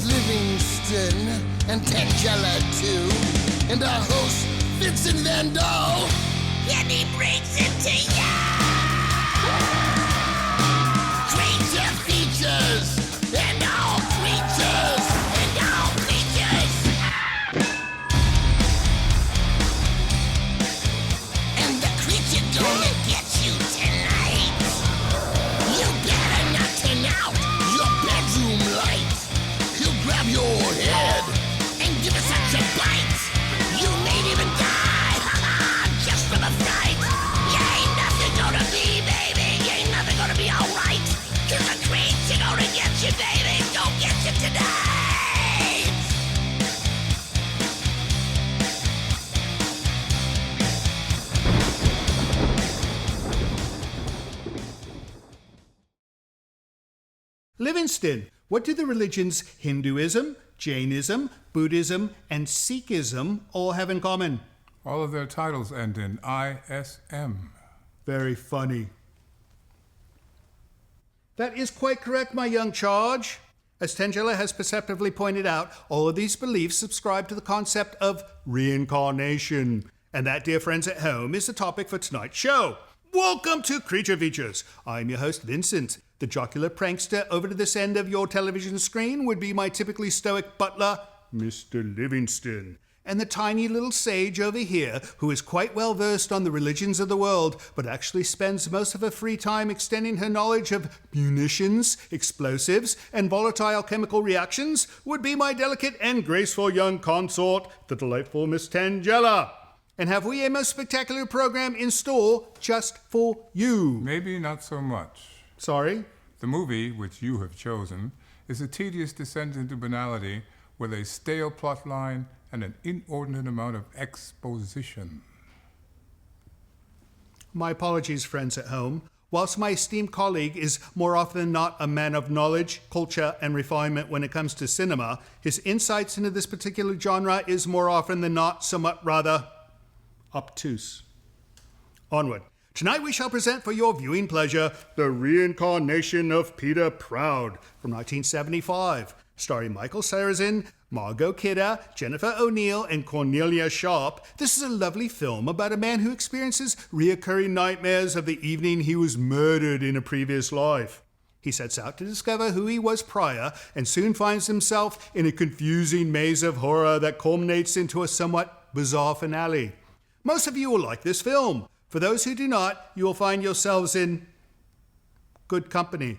Livingston and Tangela too, and our host Vincent Van Dahl, and he brings it to ya! Creature features and all creatures and all creatures, and the creature gonna get you tonight. You better not turn out your bedroom light. He'll grab your head and give it such a bite. You may even die, just from a fright. You ain't nothing gonna be, baby. You ain't nothing gonna be alright. 'Cause the creature gonna get you, baby. Gonna get you tonight. Livingston, what do the religions Hinduism, Jainism, Buddhism, and Sikhism all have in common? All of their titles end in ISM. Very funny. That is quite correct, my young charge. As Tangela has perceptively pointed out, all of these beliefs subscribe to the concept of reincarnation. And that, dear friends at home, is the topic for tonight's show. Welcome to Creature Features. I'm your host, Vincent. The jocular prankster over to this end of your television screen would be my typically stoic butler, Mr. Livingston. And the tiny little sage over here, who is quite well versed on the religions of the world, but actually spends most of her free time extending her knowledge of munitions, explosives, and volatile chemical reactions, would be my delicate and graceful young consort, the delightful Miss Tangela. And have we a most spectacular program in store just for you? Maybe not so much. Sorry? The movie, which you have chosen, is a tedious descent into banality with a stale plot line and an inordinate amount of exposition. My apologies, friends at home. Whilst my esteemed colleague is more often than not a man of knowledge, culture, and refinement when it comes to cinema, his insights into this particular genre is more often than not somewhat rather obtuse. Onward. Tonight we shall present for your viewing pleasure The Reincarnation of Peter Proud from 1975, starring Michael Sarrazin, Margot Kidder, Jennifer O'Neill, and Cornelia Sharp. This is a lovely film about a man who experiences reoccurring nightmares of the evening he was murdered in a previous life. He sets out to discover who he was prior and soon finds himself in a confusing maze of horror that culminates into a somewhat bizarre finale. Most of you will like this film. For those who do not, you will find yourselves in good company.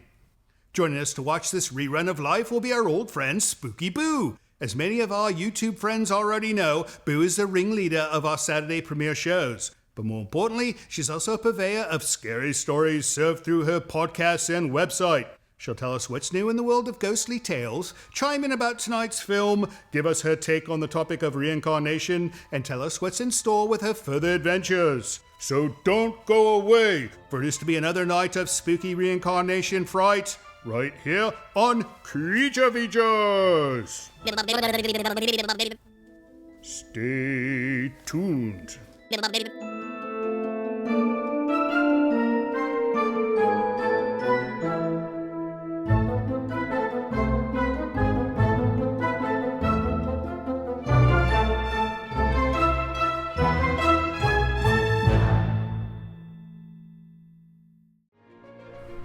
Joining us to watch this rerun of life will be our old friend Spooky Boo. As many of our YouTube friends already know, Boo is the ringleader of our Saturday premiere shows. But more importantly, she's also a purveyor of scary stories served through her podcasts and website. She'll tell us what's new in the world of ghostly tales, chime in about tonight's film, give us her take on the topic of reincarnation, and tell us what's in store with her further adventures. So don't go away, for it is to be another night of spooky reincarnation fright, right here on Creature Features. Stay tuned.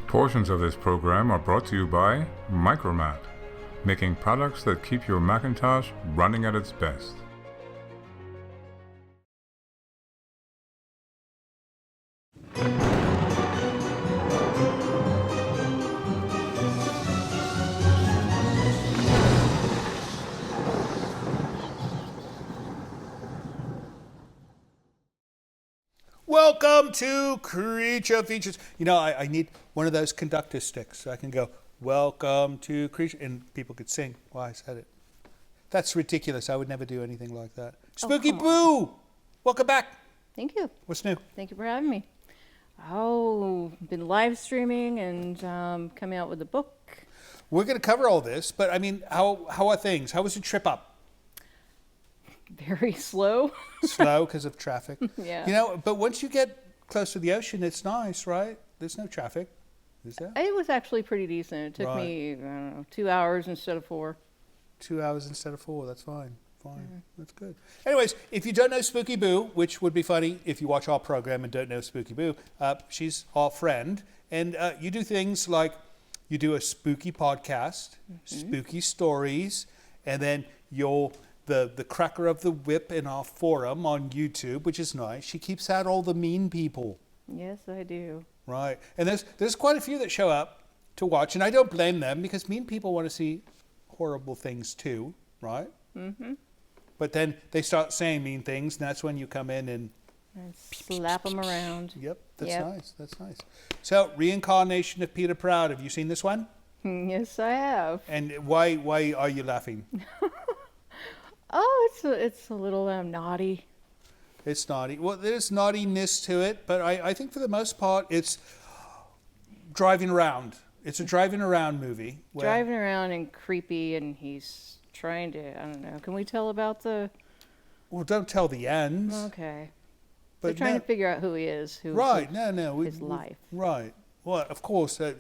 Portions of this program are brought to you by Micromat, making products that keep your Macintosh running at its best. Welcome to Creature Features. You know, I need one of those conductor sticks so I can go, welcome to Creature, and people could sing while I said it. That's ridiculous. I would never do anything like that. Spooky Boo! Welcome back. Thank you. What's new? Thank you for having me. Oh, been live streaming and coming out with a book. We're going to cover all this, but I mean, how are things? How was your trip up? Very slow. Slow because of traffic. Yeah. You know, but once you get close to the ocean, it's nice, right? There's no traffic, is there? It was actually pretty decent. It took Right. me, I don't know, 2 hours instead of 4. 2 hours instead of 4. That's fine. Fine. That's good. Anyways, if you don't know Spooky Boo, which would be funny if you watch our program and don't know Spooky Boo, she's our friend. And you do things like you do a spooky podcast, spooky stories, and then you're the cracker of the whip in our forum on YouTube, which is nice. She keeps out all the mean people. Yes, I do. Right. And there's quite a few that show up to watch, and I don't blame them because mean people want to see horrible things too, right? Mm-hmm. But then they start saying mean things, and that's when you come in and slap them around. Yep, nice. That's nice. So, Reincarnation of Peter Proud. Have you seen this one? Yes, I have. And why are you laughing? Oh, it's a little naughty. It's naughty. Well, there's naughtiness to it, but I think for the most part, it's driving around. It's a driving around movie. Driving around and creepy, and he's trying to, I don't know. Can we tell about the... Well, don't tell the ends. Okay. But they're trying to figure out who he is. Right, his life. Right. Well, of course, the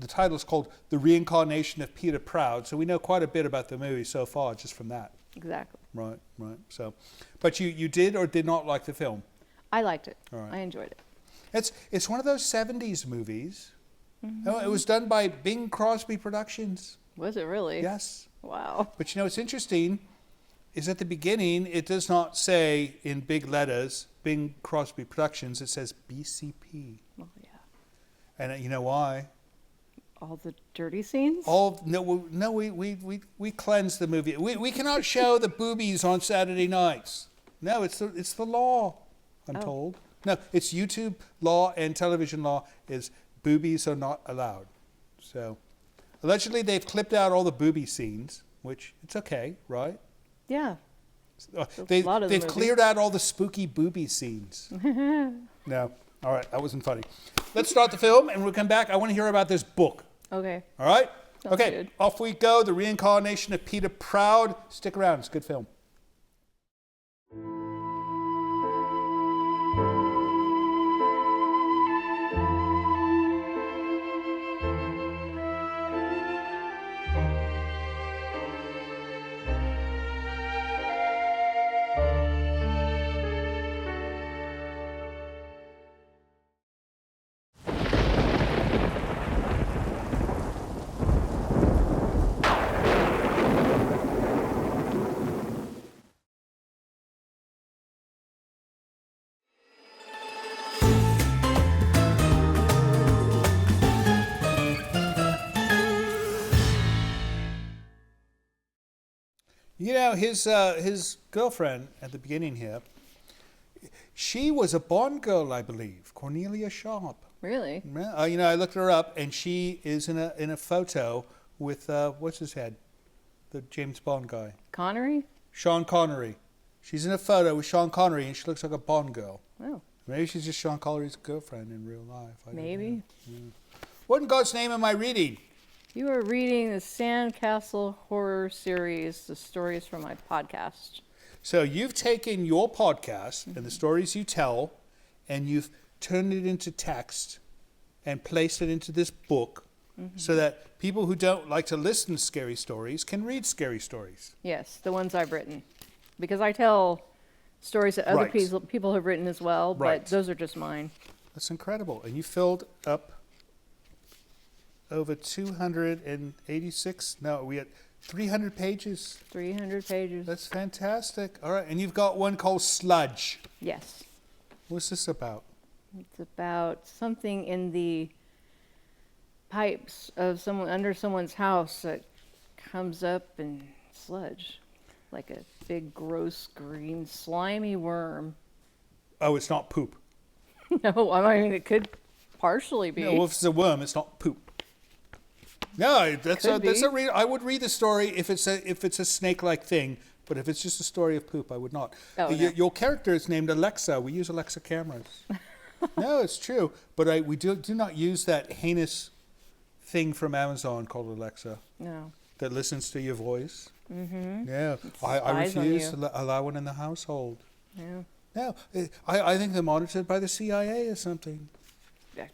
title is called The Reincarnation of Peter Proud, so we know quite a bit about the movie so far just from that. Exactly. Right. So, but you did or did not like the film? I liked it. All right. I enjoyed it. It's one of those 70s movies. Mm-hmm. It was done by Bing Crosby Productions. Was it really? Yes. Wow. But what's interesting is at the beginning, it does not say in big letters, Bing Crosby Productions. It says BCP. Oh, yeah. And you know why? All the dirty scenes? We cleanse the movie. We cannot show the boobies on Saturday nights. No, it's the law, I'm told. No, it's YouTube law and television law is boobies are not allowed. So, allegedly they've clipped out all the booby scenes, which it's okay, right? Yeah. They've cleared out all the spooky booby scenes. No. All right, that wasn't funny. Let's start the film, and we'll come back. I want to hear about this book. Okay. All right? Sounds okay, good. Off we go. The Reincarnation of Peter Proud. Stick around. It's a good film. You know, his girlfriend at the beginning here, she was a Bond girl, I believe, Cornelia Sharp. Really? I looked her up, and she is in a photo with what's his head, the James Bond guy, Connery. Sean Connery. She's in a photo with Sean Connery, and she looks like a Bond girl. Oh. Maybe she's just Sean Connery's girlfriend in real life. I don't Maybe. know. Yeah. What in God's name am I reading? You are reading the Sandcastle Horror Series, the stories from my podcast. So you've taken your podcast and the stories you tell, and you've turned it into text and placed it into this book so that people who don't like to listen to scary stories can read scary stories. Yes, the ones I've written. Because I tell stories that other Right. people have written as well, Right. but those are just mine. That's incredible. And you filled up over 286, no, we had 300 pages. 300 pages. That's fantastic. All right, and you've got one called Sludge. Yes. What's this about? It's about something in the pipes of someone under someone's house that comes up in sludge, like a big, gross, green, slimy worm. Oh, it's not poop. No, I mean it could partially be. No, well, if it's a worm, it's not poop. No, that's Could be. a read. I would read the story if it's a snake-like thing, but if it's just a story of poop, I would not. Oh, no. Your character is named Alexa. We use Alexa cameras. No, it's true, but we do not use that heinous thing from Amazon called Alexa No. that listens to your voice. Mm-hmm. Yeah, I spies on refuse you. to allow one in the household. Yeah. No, I think they're monitored by the CIA or something.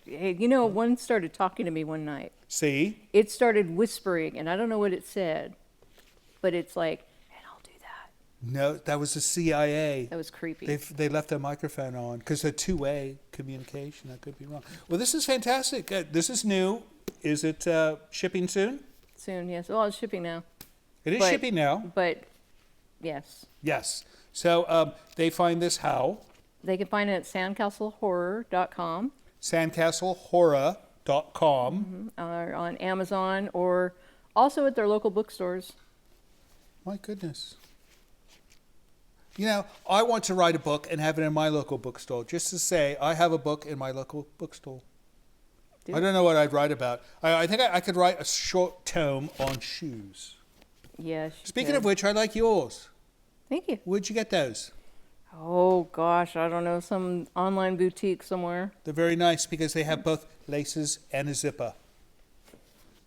Hey, one started talking to me one night. See? It started whispering, and I don't know what it said, but it's like, and I'll do that. No, that was the CIA. That was creepy. They left their microphone on because they're two-way communication. I could be wrong. Well, this is fantastic. This is new. Is it shipping soon? Soon, yes. Well, it's shipping now. It is shipping now. But, yes. Yes. So they find this how? They can find it at sandcastlehorror.com. Sandcastlehorror.com. Or on Amazon, or also at their local bookstores. My goodness. You know, I want to write a book and have it in my local bookstore, just to say I have a book in my local bookstore. I don't know what I'd write about. I think I could write a short tome on shoes. Yes. Speaking of which, I like yours. Thank you. Where'd you get those? Oh, gosh, I don't know. Some online boutique somewhere. They're very nice because they have both laces and a zipper.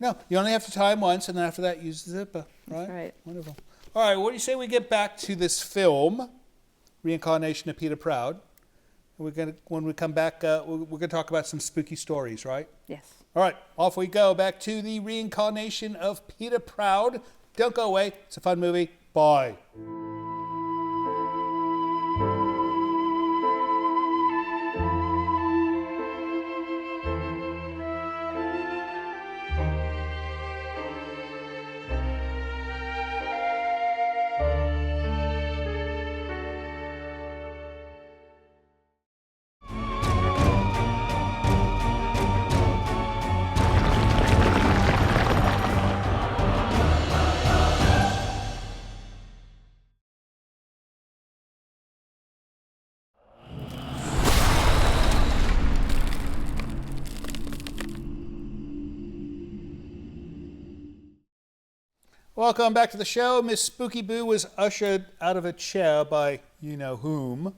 No, you only have to tie them once, and then after that, use the zipper. Right? That's right. Wonderful. All right, what do you say we get back to this film, Reincarnation of Peter Proud? We're gonna, when we come back, we're going to talk about some spooky stories, right? Yes. All right, off we go back to the Reincarnation of Peter Proud. Don't go away. It's a fun movie. Bye. Welcome back to the show. Miss Spooky Boo was ushered out of a chair by you-know-whom.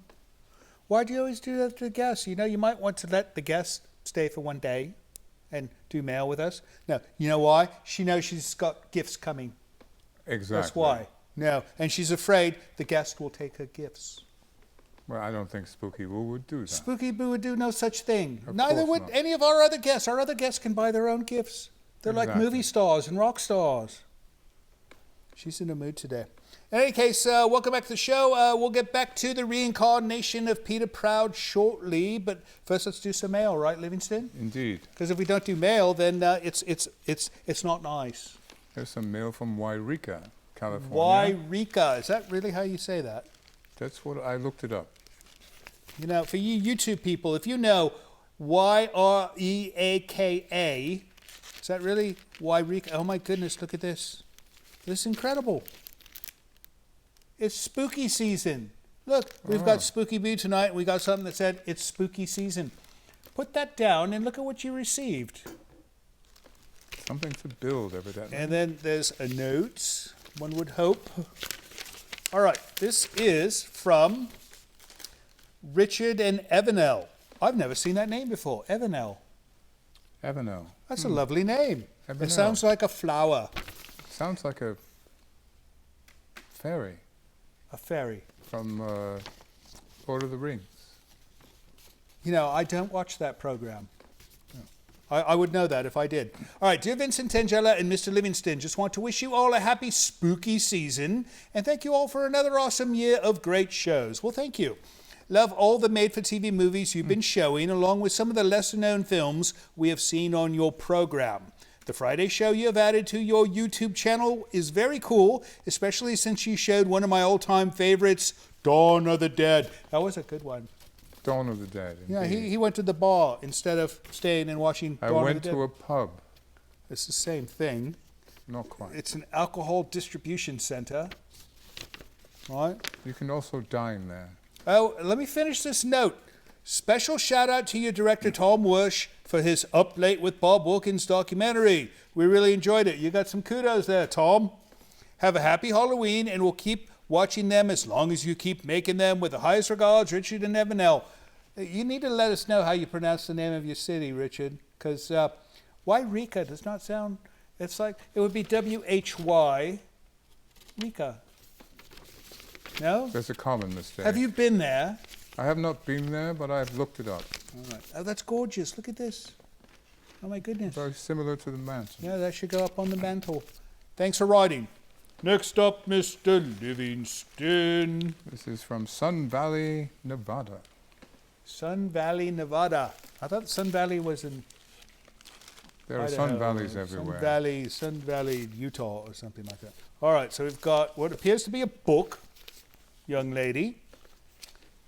Why do you always do that to the guests? You know, you might want to let the guest stay for one day and do mail with us. No, you know why? She knows she's got gifts coming. Exactly. That's why. No, and she's afraid the guest will take her gifts. Well, I don't think Spooky Boo would do that. Spooky Boo would do no such thing. Of Neither course would not. any of our other guests. Our other guests can buy their own gifts. They're like Exactly. movie stars and rock stars. She's in a mood today. In any case, welcome back to the show. We'll get back to the Reincarnation of Peter Proud shortly, but first let's do some mail, right, Livingston? Indeed. Because if we don't do mail, then it's not nice. There's some mail from Wairika, California. Wairika, is that really how you say that? That's what I looked it up. You know, for you YouTube people, if you know Yereaka, is that really Wairika? Oh my goodness, look at this. This is incredible. It's spooky season. Look, we've got Spooky Boo tonight, and we got something that said it's spooky season. Put that down and look at what you received. Something to build, evidently. And then there's a note, one would hope. All right, this is from Richard and Evanel. I've never seen that name before, Evanel. Evanel. That's a lovely name. Evanel. It sounds like a flower. Sounds like a fairy A fairy. from Lord of the Rings. You know, I don't watch that program. I would know that if I did. All right, dear Vincent Tangella and Mr. Livingston, just want to wish you all a happy spooky season and thank you all for another awesome year of great shows. Well, thank you. Love all the made-for-TV movies you've been showing, along with some of the lesser-known films we have seen on your program. The Friday show you have added to your YouTube channel is very cool, especially since you showed one of my all-time favorites, Dawn of the Dead. That was a good one. Dawn of the Dead. Yeah, indeed. he went to the bar instead of staying and watching I Dawn of went the Dead. to a pub. It's the same thing. Not quite. It's an alcohol distribution center. Right? You can also dine there. Oh, let me finish this note. Special shout out to your director, Tom Wersch, for his Up Late with Bob Wilkins documentary. We really enjoyed it. You got some kudos there, Tom. Have a happy Halloween, and we'll keep watching them as long as you keep making them. With the highest regards, Richard and Evanel. You need to let us know how you pronounce the name of your city, Richard, because Wairika does not sound, it's like, it would be W-H-Y, Rika. No? There's a common mistake. Have you been there? I have not been there, but I've looked it up. All right. Oh, that's gorgeous. Look at this. Oh, my goodness. Very similar to the mansion. Yeah, that should go up on the mantle. Thanks for writing. Next up, Mr. Livingston. This is from Sun Valley, Nevada. Sun Valley, Nevada. I thought Sun Valley was in There are Idaho, Sun Valleys everywhere. Sun Valley, Utah, or something like that. All right, so we've got what appears to be a book, young lady.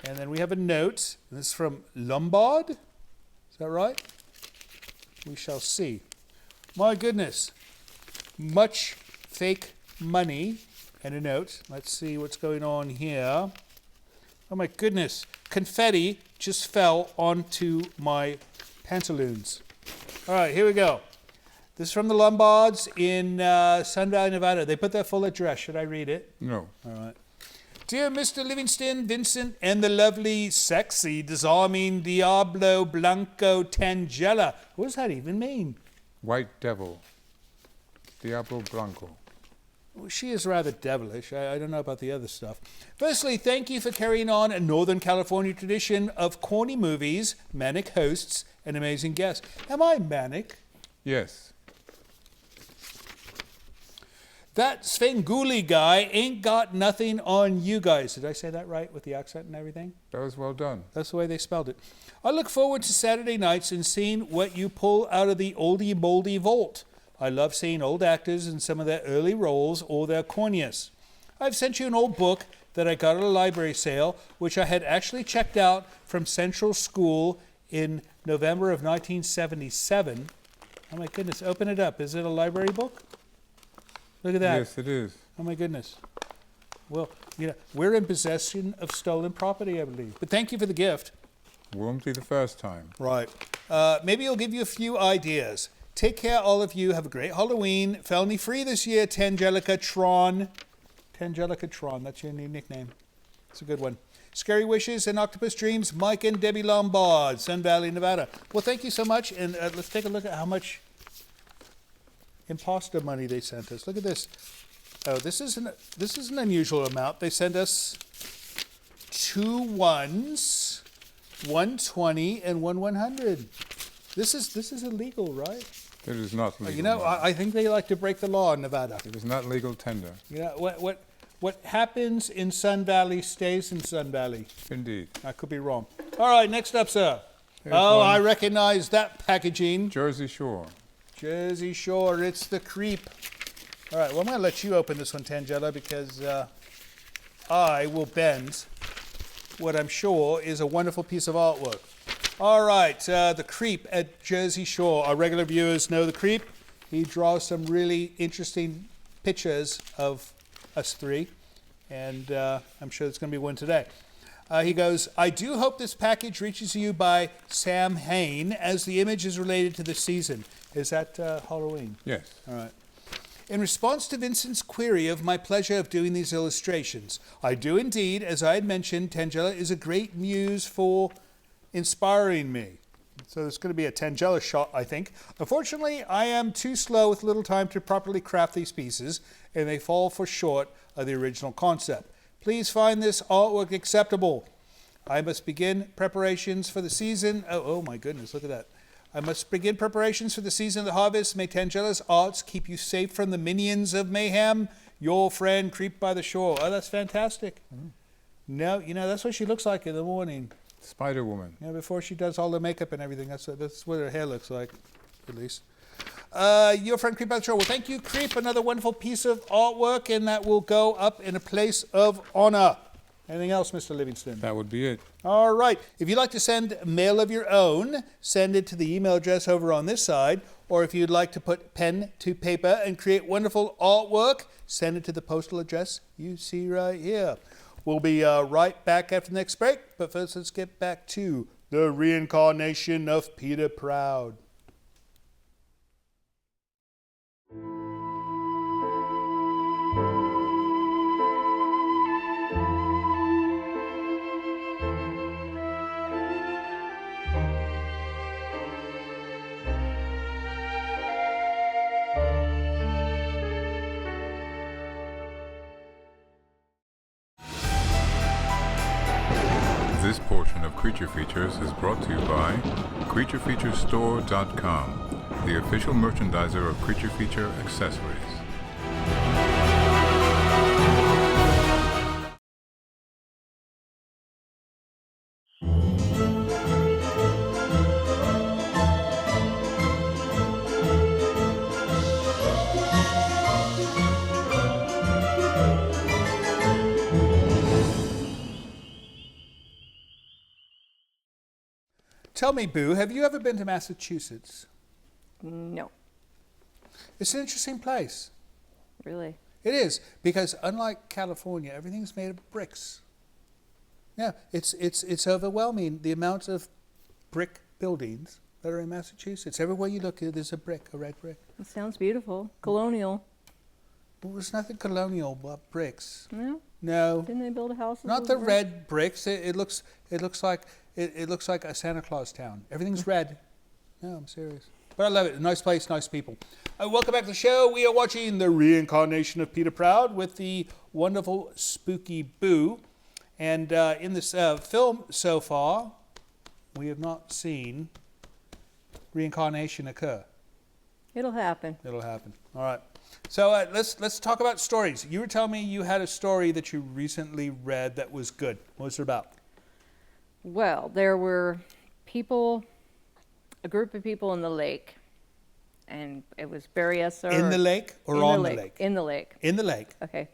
And then we have a note. This is from Lombard. Is that right? We shall see. My goodness. Much fake money and a note. Let's see what's going on here. Oh my goodness. Confetti just fell onto my pantaloons. All right, here we go. This is from the Lombards in Sun Valley, Nevada. They put their full address. Should I read it? No. All right. Dear Mr. Livingston, Vincent, and the lovely, sexy, disarming Diablo Blanco Tangela. What does that even mean? White Devil. Diablo Blanco. Well, she is rather devilish. I don't know about the other stuff. Firstly, thank you for carrying on a Northern California tradition of corny movies, manic hosts, and amazing guests. Am I manic? Yes. That Svengoolie guy ain't got nothing on you guys. Did I say that right with the accent and everything? That was well done. That's the way they spelled it. I look forward to Saturday nights and seeing what you pull out of the oldie moldy vault. I love seeing old actors in some of their early roles or their corniness. I've sent you an old book that I got at a library sale, which I had actually checked out from Central School in November of 1977. Oh my goodness, open it up. Is it a library book? Look at that. Yes, it is. Oh my goodness. Well, we're in possession of stolen property, I believe. But thank you for the gift. Won't be the first time. Right. Maybe I'll give you a few ideas. Take care, all of you. Have a great Halloween. Felony free this year, Tangelica Tron. Tangelica Tron, that's your new nickname. It's a good one. Scary Wishes and Octopus Dreams, Mike and Debbie Lombard, Sun Valley, Nevada. Well, thank you so much. And let's take a look at how much imposter money they sent us. Look at this. Oh, this is an unusual amount. They sent us 2 1s, 120, and 100. This is illegal, right? It is not legal. You know, I think they like to break the law in Nevada. It is not legal tender. You know, what happens in Sun Valley stays in Sun Valley. Indeed. I could be wrong. All right, next up, sir. Here's Oh, one. I recognize that packaging. Jersey Shore. Jersey Shore, it's the creep. All right, well, I'm going to let you open this one, Tangela, because I will bend what I'm sure is a wonderful piece of artwork. All right, the creep at Jersey Shore. Our regular viewers know the creep. He draws some really interesting pictures of us three, and I'm sure there's going to be one today. He goes, I do hope this package reaches you by Sam Hain, as the image is related to the season. Is that Halloween? Yes. All right. In response to Vincent's query of my pleasure of doing these illustrations, I do indeed, as I had mentioned, Tangela is a great muse for inspiring me. So it's going to be a Tangela shot, I think. Unfortunately, I am too slow with little time to properly craft these pieces, and they fall for short of the original concept. Please find this artwork acceptable. I must begin preparations for the season. Oh my goodness, look at that. I must begin preparations for the season of the harvest. May Tangela's arts keep you safe from the minions of mayhem. Your friend, Creep by the Shore. Oh, that's fantastic. No, that's what she looks like in the morning. Spider Woman. Yeah, before she does all the makeup and everything. That's what her hair looks like, at least. Your friend, Creep by the Shore. Well, thank you, Creep. Another wonderful piece of artwork, and that will go up in a place of honor. Anything else, Mr. Livingston? That would be it. All right. If you'd like to send mail of your own, send it to the email address over on this side. Or if you'd like to put pen to paper and create wonderful artwork, send it to the postal address you see right here. We'll be right back after the next break. But first, let's get back to the Reincarnation of Peter Proud. This portion of Creature Features is brought to you by CreatureFeatureStore.com, the official merchandiser of Creature Feature accessories. Tell me, Boo, have you ever been to Massachusetts? No, It's an interesting place. really. It is, because unlike California, everything's made of bricks. Yeah, it's overwhelming, the amount of brick buildings that are in Massachusetts. Everywhere you look, there's a brick, a red brick. It sounds beautiful. Colonial. Well, there's nothing colonial about bricks. No? No, Didn't they build houses? not with the brick? red bricks. It looks like a Santa Claus town. Everything's red. No, I'm serious. But I love it. Nice place, nice people. Welcome back to the show. We are watching the Reincarnation of Peter Proud with the wonderful Spooky Boo. And in this film so far, we have not seen reincarnation occur. It'll happen. It'll happen. All right. So let's talk about stories. You were telling me you had a story that you recently read that was good. What was it about? Well, there were people, a group of people in the lake, and it was Berryessa. In the lake or in on the lake? In the lake. In the lake. Okay.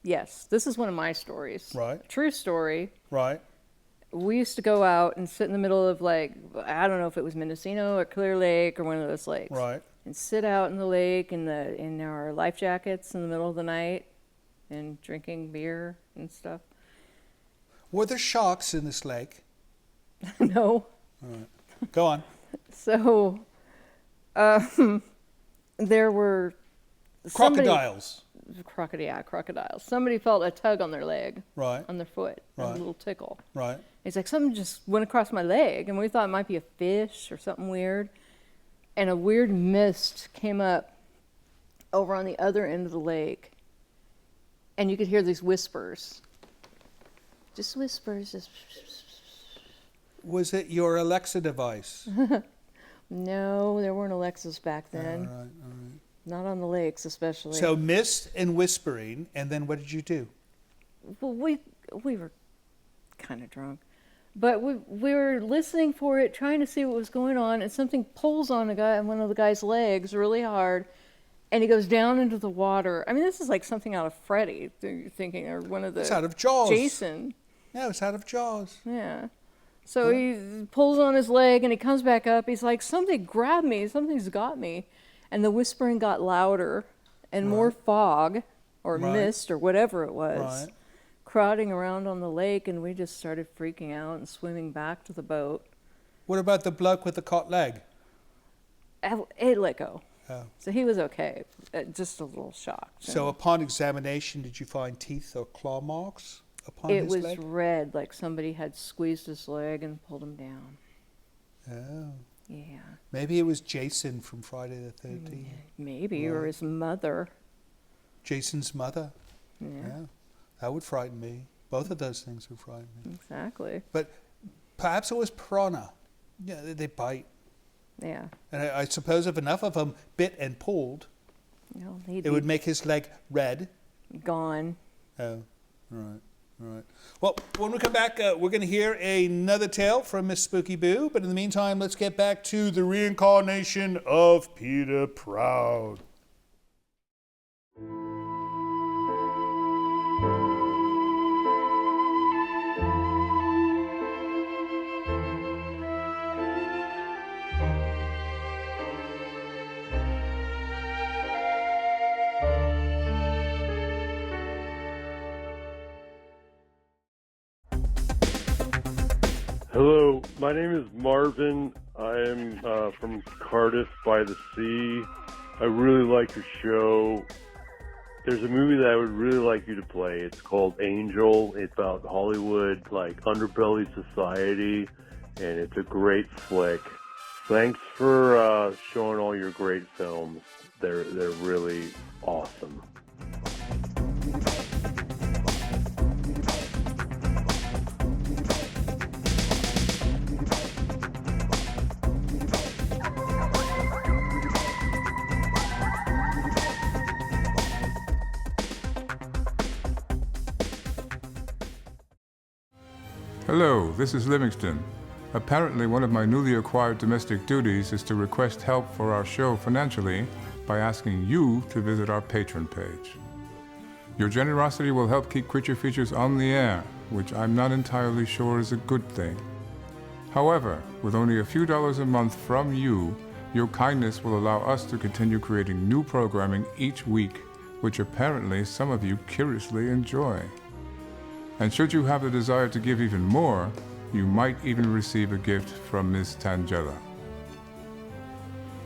Yes, this is one of my stories. Right. True story. Right. We used to go out and sit in the middle of, like, I don't know if it was Mendocino or Clear Lake or one of those lakes. Right. And sit out in the lake in our life jackets in the middle of the night and drinking beer and stuff. Were there sharks in this lake? No. All right. Go on. So, there were Crocodiles. crocodiles. Somebody felt a tug on their leg, Right. on their foot, a Right. little tickle. Right. It's like something just went across my leg, and we thought it might be a fish or something weird. And a weird mist came up over on the other end of the lake, and you could hear these whispers. Just whispers. Just Was it your Alexa device? no, there weren't Alexas back then. All right. Not on the lakes, especially. So mist and whispering, and then what did you do? Well, we were kind of drunk, but we were listening for it, trying to see what was going on, and something pulls on one of the guy's legs really hard, and he goes down into the water. I mean, this is like something out of Freddy, you're thinking, or one of the... It's out of Jaws. Jason. No, it's out of Jaws. Yeah. So he pulls on his leg, and he comes back up. He's like, something grabbed me. Something's got me. And the whispering got louder, and more fog, or mist, or whatever it was, crowding around on the lake, and we just started freaking out and swimming back to the boat. What about the bloke with the caught leg? It let go. Oh. So he was okay, just a little shocked. So upon examination, did you find teeth or claw marks upon It his was leg? red, like somebody had squeezed his leg and pulled him down. Oh. Yeah. Maybe it was Jason from Friday the 13th. Maybe, or his mother. Jason's mother. Yeah, That would frighten me. Both of those things would frighten me. exactly. But perhaps it was piranha. Yeah, they bite. Yeah. And I suppose if enough of them bit and pulled, You know, he'd it would be make his leg red. gone. Oh, right. Well, when we come back, we're going to hear another tale from Miss Spooky Boo. But in the meantime, let's get back to the Reincarnation of Peter Proud. Hello, my name is Marvin. I am from Cardiff by the Sea. I really like your show. There's a movie that I would really like you to play. It's called Angel. It's about Hollywood, like underbelly society, and it's a great flick. Thanks for showing all your great films. They're really awesome. Hello, this is Livingston. Apparently, one of my newly acquired domestic duties is to request help for our show financially by asking you to visit our Patreon page. Your generosity will help keep Creature Features on the air, which I'm not entirely sure is a good thing. However, with only a few dollars a month from you, your kindness will allow us to continue creating new programming each week, which apparently some of you curiously enjoy. And should you have the desire to give even more, you might even receive a gift from Ms. Tangella.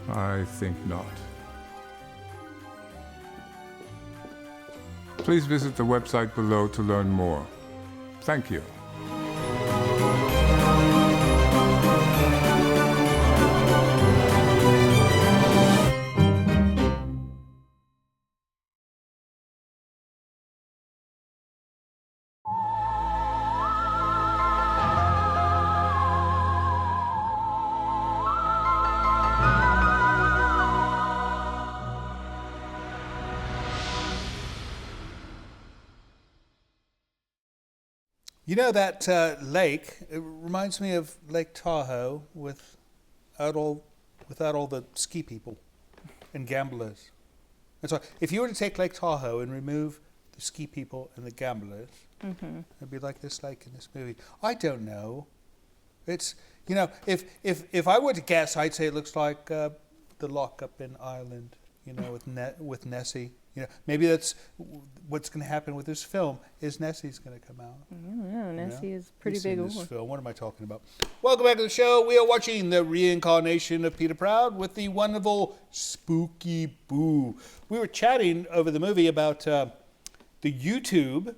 I think not. Please visit the website below to learn more. Thank you. You know that lake? It reminds me of Lake Tahoe without all the ski people and gamblers. And so, if you were to take Lake Tahoe and remove the ski people and the gamblers, it'd be like this lake in this movie. I don't know. It's if I were to guess, I'd say it looks like the lock up in Ireland. With Nessie. Maybe that's what's going to happen with this film. Is Nessie's going to come out? I don't know. Nessie is pretty big. This film. What am I talking about? Welcome back to the show. We are watching the Reincarnation of Peter Proud with the wonderful Spooky Boo. We were chatting over the movie about the YouTube.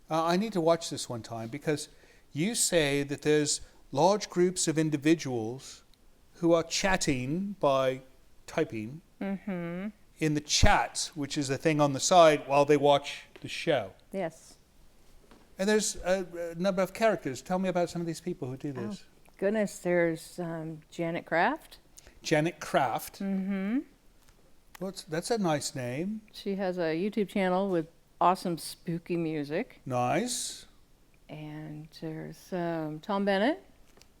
I need to watch this one time because you say that there's large groups of individuals who are chatting by typing. In the chat, which is a thing on the side while they watch the show. Yes. And there's a number of characters. Tell me about some of these people who do this. Oh, goodness, there's Janet Kraft. Janet Kraft. That's a nice name. She has a YouTube channel with awesome spooky music. Nice. And there's Tom Bennett.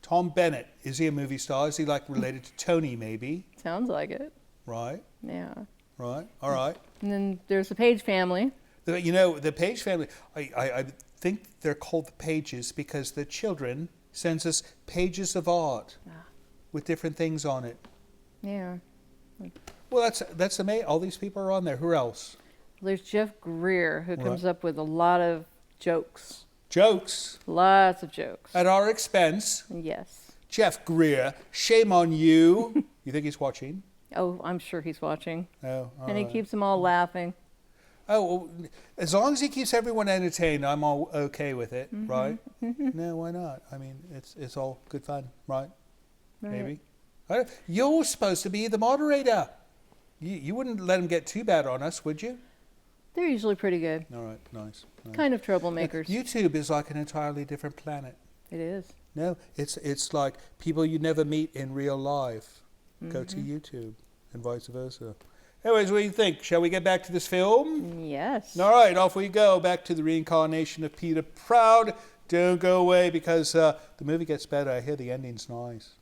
Tom Bennett. Is he a movie star? Is he like related to Tony maybe? Sounds like it. Right. Yeah. Right. All right. And then there's the Page family. The Page family, I think they're called the Pages because the children sends us pages of art with different things on it. Yeah. Well, that's amazing. All these people are on there. Who else? There's Jeff Greer, who comes up with a lot of jokes. Jokes? Lots of jokes. At our expense. Yes. Jeff Greer, shame on you. You think he's watching? Oh, I'm sure he's watching. Oh, and he keeps them all laughing. Oh, well, as long as he keeps everyone entertained, I'm all okay with it, right? No, why not? I mean, it's all good fun, right? Maybe. You're supposed to be the moderator. You wouldn't let them get too bad on us, would you? They're usually pretty good. All right, nice. Kind of troublemakers. YouTube is like an entirely different planet. It is. No, it's like people you never meet in real life go to YouTube and vice versa. Anyways, what do you think? Shall we get back to this film? Yes. All right, off we go. Back to the Reincarnation of Peter Proud. Don't go away because the movie gets better. I hear the ending's nice.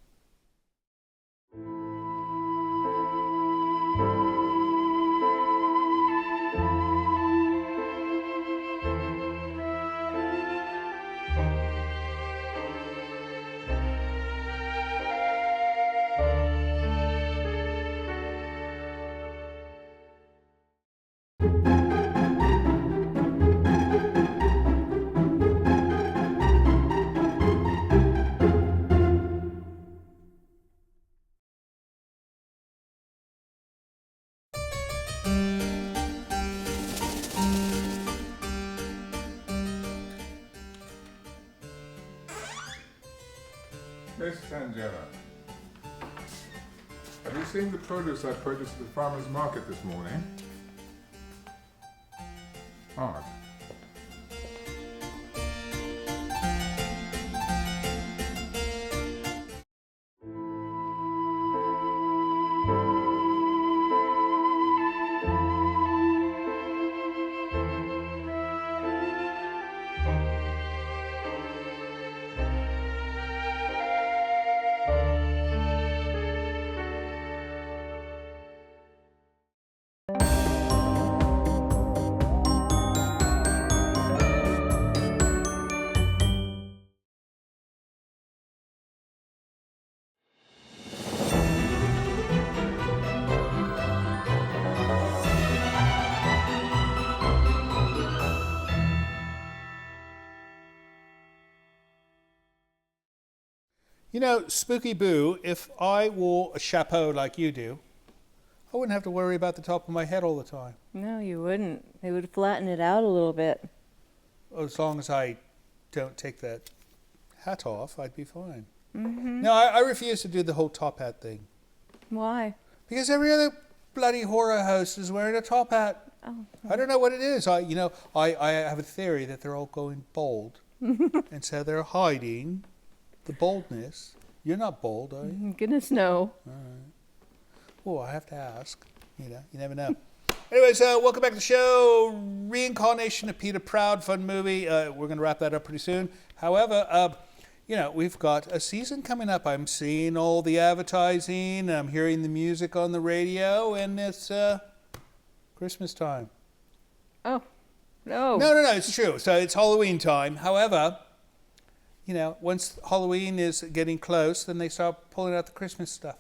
Miss Tangella, have you seen the produce I purchased at the farmer's market this morning? Odd. You know, Spooky Boo, if I wore a chapeau like you do, I wouldn't have to worry about the top of my head all the time. No, you wouldn't. They would flatten it out a little bit. As long as I don't take that hat off, I'd be fine. Mm-hmm. No, I refuse to do the whole top hat thing. Why? Because every other bloody horror host is wearing a top hat. Oh. I don't know what it is. I have a theory that they're all going bald. And so they're hiding the baldness. You're not bald, are you? Goodness, no. Oh, I have to ask. You know, you never know. Anyways, welcome back to the show. Reincarnation of Peter Proud, fun movie. We're going to wrap that up pretty soon. However, we've got a season coming up. I'm seeing all the advertising. I'm hearing the music on the radio, and it's Christmas time. Oh, no. No, it's true. So it's Halloween time. However, once Halloween is getting close, then they start pulling out the Christmas stuff.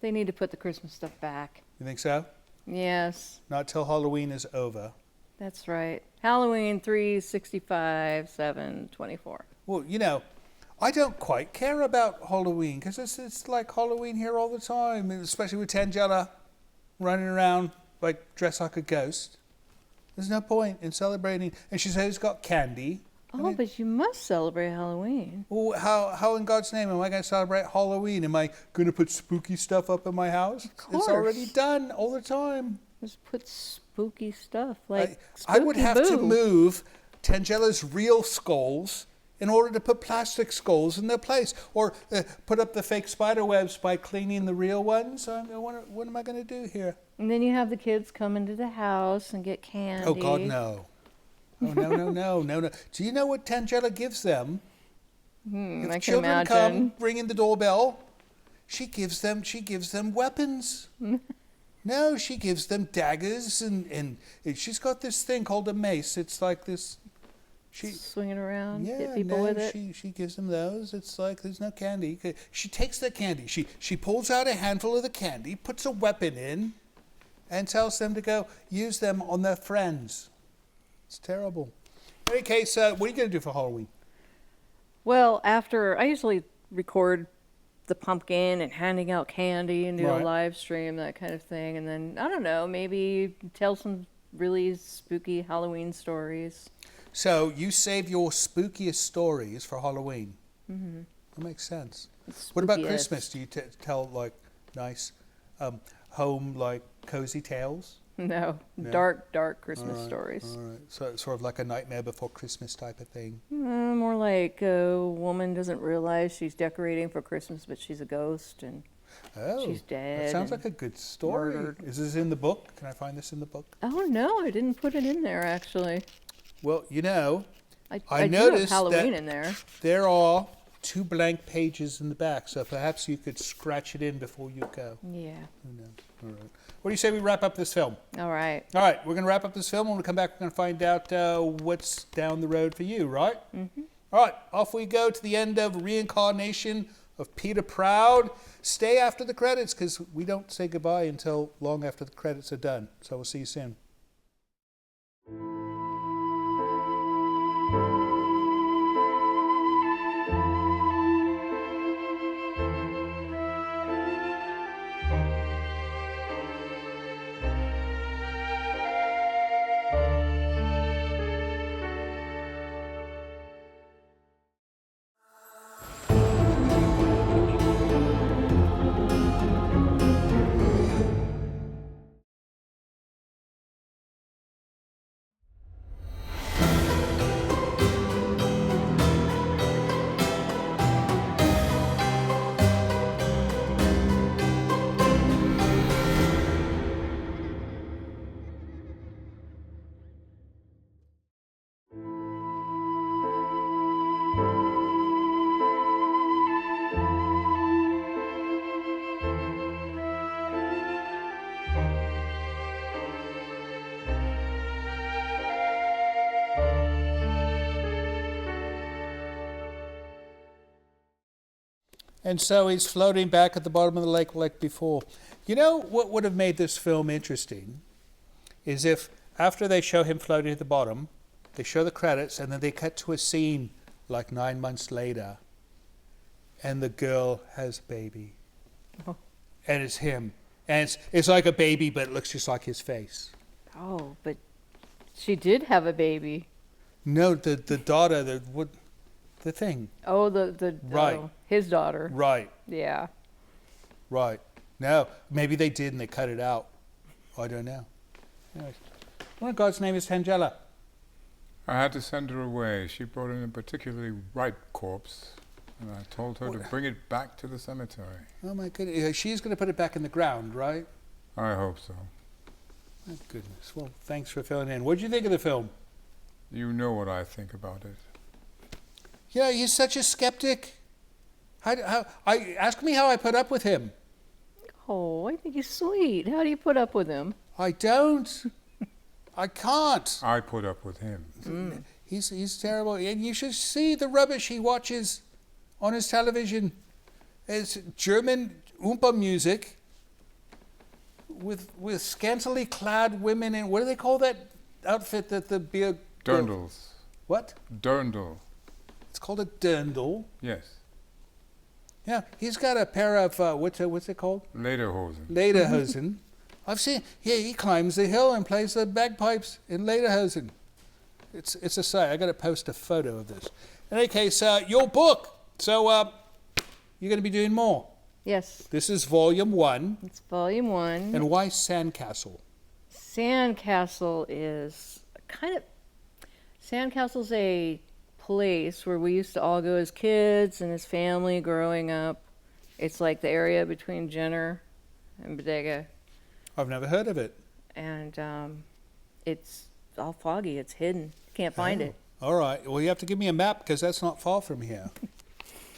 They need to put the Christmas stuff back. You think so? Yes. Not till Halloween is over. That's right. Halloween 365, 7/24. Well, I don't quite care about Halloween because it's like Halloween here all the time, especially with Tangela running around dressed like a ghost. There's no point in celebrating. And she says it's got candy. Oh, but you must celebrate Halloween. Well, how in God's name am I going to celebrate Halloween? Am I going to put spooky stuff up in my house? Of course. It's already done all the time. Just put spooky stuff I would have to Boo. move Tangela's real skulls in order to put plastic skulls in their place, or put up the fake spider webs by cleaning the real ones. What am I going to do here? And then you have the kids come into the house and get candy. Oh God, no! Oh no! Do you know what Tangela gives them? If I can children imagine. come ringing the doorbell, she gives them weapons. No, she gives them daggers, and she's got this thing called a mace. It's like this. Swing it around, hit people with it. She gives them those. It's like there's no candy. She takes the candy. She pulls out a handful of the candy, puts a weapon in, and tells them to go use them on their friends. It's terrible. In any case, what are you going to do for Halloween? Well, I usually record the pumpkin and handing out candy and do a Right. live stream, that kind of thing. And then, I don't know, maybe tell some really spooky Halloween stories. So you save your spookiest stories for Halloween. Mm-hmm. That makes sense. What about Spookiest. Christmas? Do you tell nice home cozy tales? No, No? dark Christmas stories. All right. So it's sort of like a Nightmare Before Christmas type of thing. More like a woman doesn't realize she's decorating for Christmas, but she's a ghost and Oh, she's dead. that sounds and like a good story. murdered. Is this in the book? Can I find this in the book? Oh no, I didn't put it in there actually. Well, I do noticed have Halloween that in there. there are 2 blank pages in the back, so perhaps you could scratch it in before you go. Yeah. Who knows? All right. What do you say we wrap up this film? All right. All right, we're going to wrap up this film. When we come back, we're going to find out what's down the road for you, right? Mm-hmm. All right, off we go to the end of Reincarnation of Peter Proud. Stay after the credits because we don't say goodbye until long after the credits are done. So we'll see you soon. And so he's floating back at the bottom of the lake like before. You know what would have made this film interesting is if after they show him floating at the bottom, they show the credits and then they cut to a scene like 9 months later. and the girl has a baby. Oh. And it's him. And it's like a baby, but it looks just like his face. Oh, but she did have a baby. No, the daughter, the thing. Oh, the Right. oh, his daughter. Right, Yeah. right. No, maybe they did and they cut it out. I don't know. Anyways, what in God's name is Tangela? I had to send her away. She brought in a particularly ripe corpse, and I told her to bring it back to the cemetery. Oh my goodness. She's going to put it back in the ground, right? I hope so. My goodness. Well, thanks for filling in. What did you think of the film? You know what I think about it. Yeah, he's such a skeptic. Ask me how I put up with him. Oh, I think he's sweet. How do you put up with him? I don't. I can't. I put up with him. He's terrible. And you should see the rubbish he watches on his television. It's German Oompa music with scantily clad women in, what do they call that outfit that the beer... Dirndls. What? Dirndl. It's called a dirndl. Yes. Yeah, he's got a pair of, what's it called? Lederhosen. Lederhosen. I've seen, he climbs the hill and plays the bagpipes in Lederhosen. It's a sight. I got to post a photo of this. In any case, your book. So you're going to be doing more. Yes. This is volume 1. It's volume 1. And why Sandcastle? Sandcastle is Sandcastle's a place where we used to all go as kids and as family growing up. It's like the area between Jenner and Bodega. I've never heard of it. And it's all foggy. It's hidden. Can't find it. All right. Well, you have to give me a map because that's not far from here.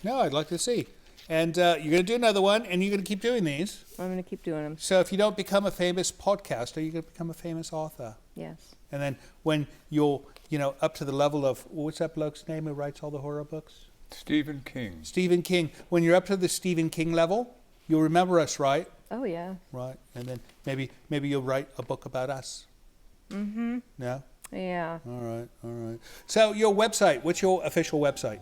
No, I'd like to see. And you're going to do another one, and you're going to keep doing these. I'm going to keep doing them. So if you don't become a famous podcaster, you're going to become a famous author. Yes. And then when you're, up to the level of, what's that bloke's name who writes all the horror books? Stephen King. Stephen King. When you're up to the Stephen King level, you'll remember us, right? Oh, yeah. Right. And then maybe you'll write a book about us. Mm-hmm. No? Yeah. All right. So your website, what's your official website?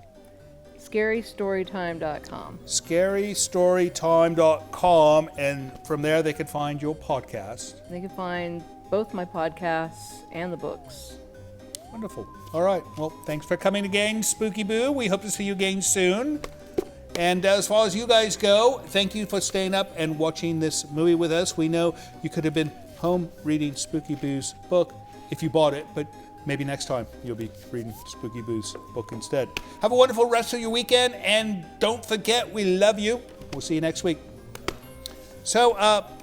ScaryStorytime.com. ScaryStorytime.com, and from there they can find your podcast. They can find both my podcasts and the books. Wonderful. All right. Well, thanks for coming again, Spooky Boo. We hope to see you again soon. And as far as you guys go, thank you for staying up and watching this movie with us. We know you could have been home reading Spooky Boo's book if you bought it, but maybe next time you'll be reading Spooky Boo's book instead. Have a wonderful rest of your weekend, and don't forget, we love you. We'll see you next week. So,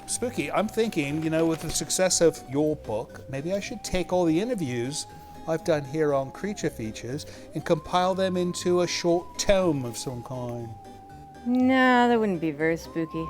Spooky, I'm thinking, with the success of your book, maybe I should take all the interviews I've done here on Creature Features and compile them into a short tome of some kind. No, that wouldn't be very spooky.